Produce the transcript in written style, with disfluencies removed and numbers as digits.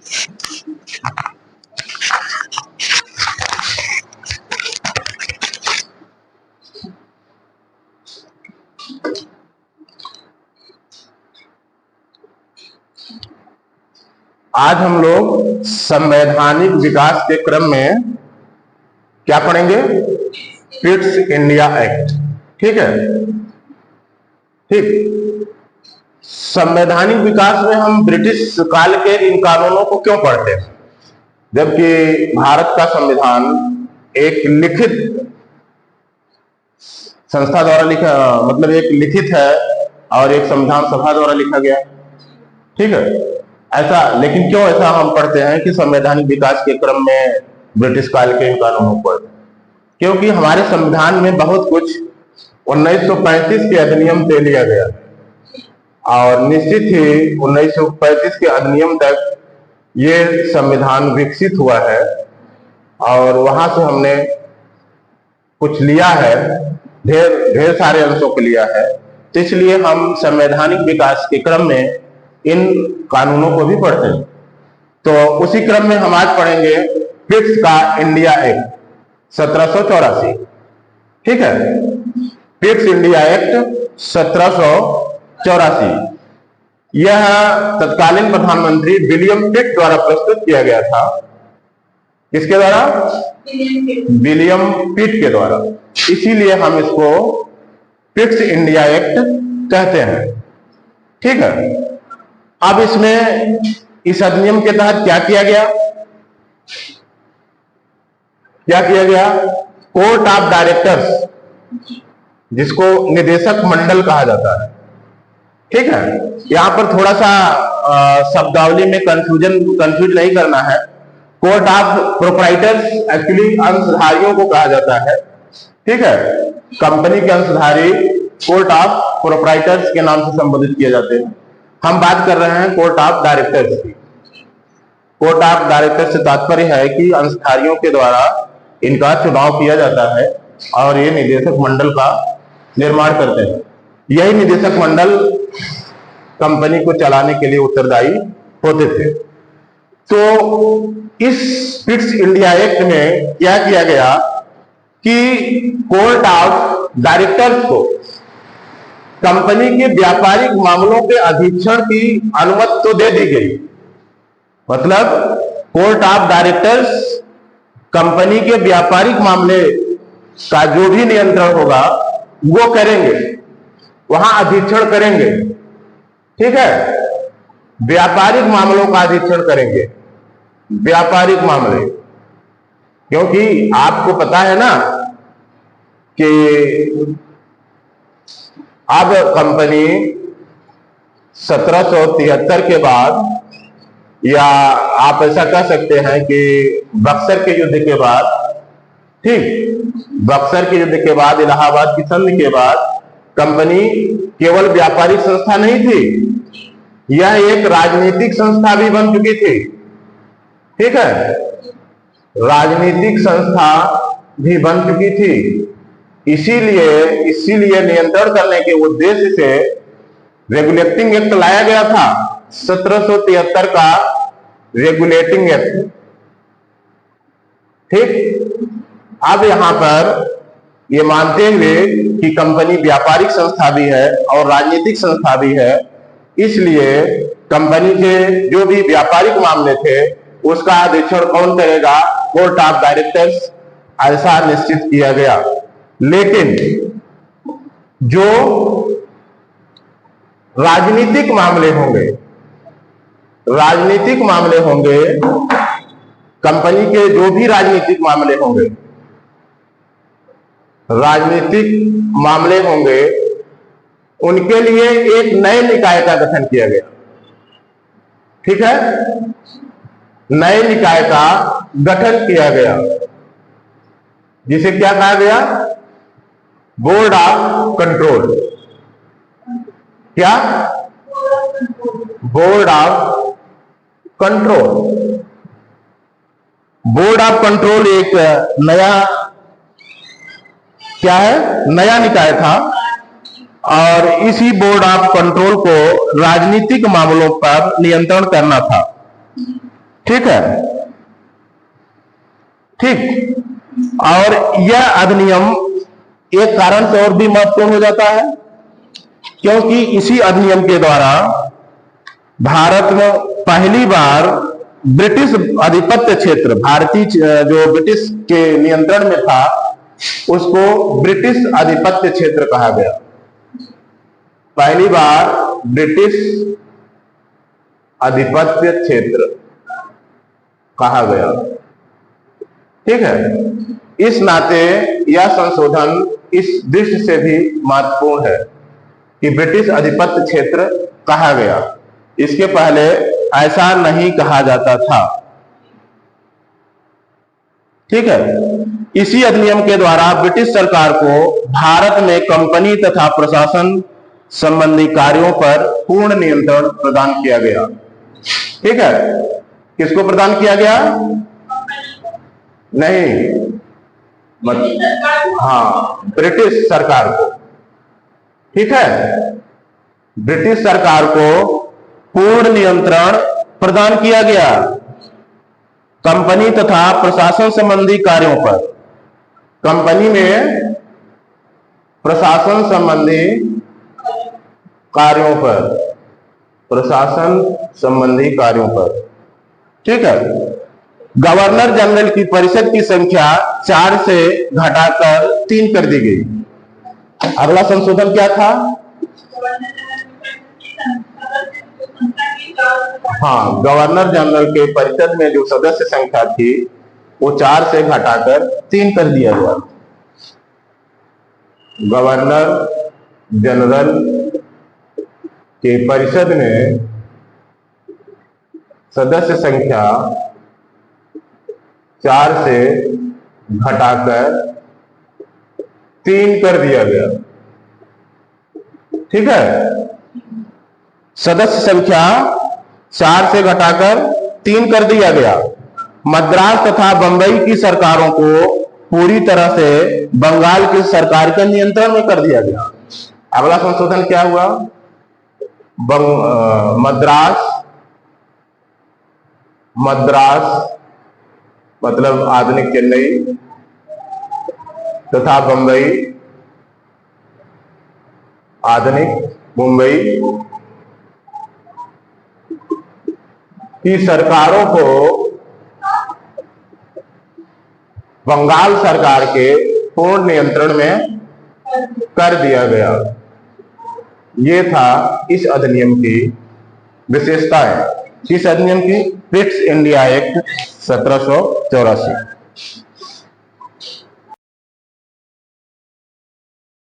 आज हम लोग संवैधानिक विकास के क्रम में क्या पढ़ेंगे? Pitt's India act. ठीक है, ठीक। संवैधानिक विकास में हम ब्रिटिश काल के इन कानूनों को क्यों पढ़ते हैं, जबकि भारत का संविधान एक लिखित संस्था द्वारा लिखा, मतलब एक लिखित है और एक संविधान सभा द्वारा लिखा गया। ठीक है, ऐसा, लेकिन क्यों ऐसा हम पढ़ते हैं कि संवैधानिक विकास के क्रम में ब्रिटिश काल के इन कानूनों को पढ़ते हैं? क्योंकि हमारे संविधान में बहुत कुछ 1935 के अधिनियम से लिया गया और निश्चित ही 1935 के अधिनियम तक ये संविधान विकसित हुआ है और वहां से हमने कुछ लिया है, ढेर सारे अंशों को लिया है। तो इसलिए हम संवैधानिक विकास के क्रम में इन कानूनों को भी पढ़ते हैं। तो उसी क्रम में हम आज पढ़ेंगे पिट्स का इंडिया एक्ट 1784। ठीक है, पिट्स इंडिया एक्ट 1784 यह तत्कालीन प्रधानमंत्री विलियम पिट द्वारा प्रस्तुत किया गया था। किसके द्वारा? विलियम पिट के द्वारा। इसीलिए हम इसको पिट्स इंडिया एक्ट कहते हैं। ठीक है, अब इसमें इस अधिनियम के तहत क्या किया गया? कोर्ट ऑफ डायरेक्टर्स, जिसको निदेशक मंडल कहा जाता है। ठीक है, यहां पर थोड़ा सा शब्दावली में कंफ्यूज नहीं करना है। कोर्ट ऑफ प्रोप्राइटर्स एक्चुअली अंशधारियों को कहा जाता है। ठीक है, कंपनी के अंशधारी कोर्ट ऑफ प्रोप्राइटर्स के नाम से संबोधित किए जाते हैं। हम बात कर रहे हैं कोर्ट ऑफ डायरेक्टर्स की। कोर्ट ऑफ डायरेक्टर्स से तात्पर्य है कि अंशधारियों के द्वारा इनका चुनाव किया जाता है और ये निदेशक मंडल का निर्माण करते हैं। यही निदेशक मंडल कंपनी को चलाने के लिए उत्तरदायी होते थे। तो इस पिट्स इंडिया एक्ट में क्या किया गया कि कोर्ट ऑफ डायरेक्टर्स को कंपनी के व्यापारिक मामलों के अधीक्षण की अनुमति तो दे दी गई। मतलब कोर्ट ऑफ डायरेक्टर्स कंपनी के व्यापारिक मामले का जो भी नियंत्रण होगा वो करेंगे, वहां अधीक्षण करेंगे। ठीक है, व्यापारिक मामलों का अधीक्षण करेंगे, व्यापारिक मामले। क्योंकि आपको पता है ना कि अब कंपनी 1773 के बाद, या आप ऐसा कह सकते हैं कि बक्सर के युद्ध के बाद, ठीक, बक्सर के युद्ध के बाद, इलाहाबाद की संधि के बाद कंपनी केवल व्यापारिक संस्था नहीं थी, यह एक राजनीतिक संस्था भी बन चुकी थी। ठीक है, राजनीतिक संस्था भी बन चुकी थी। इसीलिए नियंत्रण करने के उद्देश्य से रेगुलेटिंग एक्ट लाया गया था, 1773 का रेगुलेटिंग एक्ट। ठीक, अब यहां पर ये मानते हुए कि कंपनी व्यापारिक संस्था भी है और राजनीतिक संस्था भी है, इसलिए कंपनी के जो भी व्यापारिक मामले थे उसका अधीक्षण कौन करेगा? कोर्ट ऑफ डायरेक्टर्स, ऐसा निश्चित किया गया। लेकिन जो राजनीतिक मामले होंगे, कंपनी के जो भी राजनीतिक मामले होंगे, उनके लिए एक नए निकाय का गठन किया गया। ठीक है, नए निकाय का गठन किया गया, जिसे क्या कहा गया? Board of control. क्या? Board of control. Board of control एक नया, क्या है? नया निकाय था और इसी बोर्ड ऑफ कंट्रोल को राजनीतिक मामलों पर नियंत्रण करना था। ठीक है, ठीक। और यह अधिनियम एक कारण से और भी महत्वपूर्ण हो जाता है, क्योंकि इसी अधिनियम के द्वारा भारत में पहली बार ब्रिटिश आधिपत्य क्षेत्र, भारतीय जो ब्रिटिश के नियंत्रण में था, उसको ब्रिटिश आधिपत्य क्षेत्र कहा गया। पहली बार ब्रिटिश आधिपत्य क्षेत्र कहा गया। ठीक है, इस नाते यह संशोधन इस दृष्टि से भी महत्वपूर्ण है कि ब्रिटिश आधिपत्य क्षेत्र कहा गया। इसके पहले ऐसा नहीं कहा जाता था। ठीक है, इसी अधिनियम के द्वारा ब्रिटिश सरकार को भारत में कंपनी तथा प्रशासन संबंधी कार्यों पर पूर्ण नियंत्रण प्रदान किया गया। ठीक है, किसको प्रदान किया गया? नहीं, हाँ, ब्रिटिश सरकार को। ठीक है, ब्रिटिश सरकार को पूर्ण नियंत्रण प्रदान किया गया कंपनी तथा प्रशासन संबंधी कार्यों पर। कंपनी में प्रशासन संबंधी कार्यों पर, प्रशासन संबंधी कार्यों पर। ठीक है, गवर्नर जनरल की परिषद की संख्या 4 से घटाकर 3 कर दी गई। अगला संशोधन क्या था? हाँ, गवर्नर जनरल के परिषद में जो सदस्य संख्या थी वो 4 से घटाकर 3 कर दिया गया। गवर्नर जनरल के परिषद में सदस्य संख्या 4 से घटाकर 3 कर दिया गया। ठीक है, सदस्य संख्या 4 से घटाकर 3 कर दिया गया। मद्रास तथा बंबई की सरकारों को पूरी तरह से बंगाल की सरकार के नियंत्रण में कर दिया गया। अगला संशोधन क्या हुआ? मद्रास मतलब आधुनिक चेन्नई तथा बंबई आधुनिक मुंबई की सरकारों को बंगाल सरकार के पूर्ण नियंत्रण में कर दिया गया। ये था इस अधिनियम की विशेषताएं। किस अधिनियम की? British India act 1784।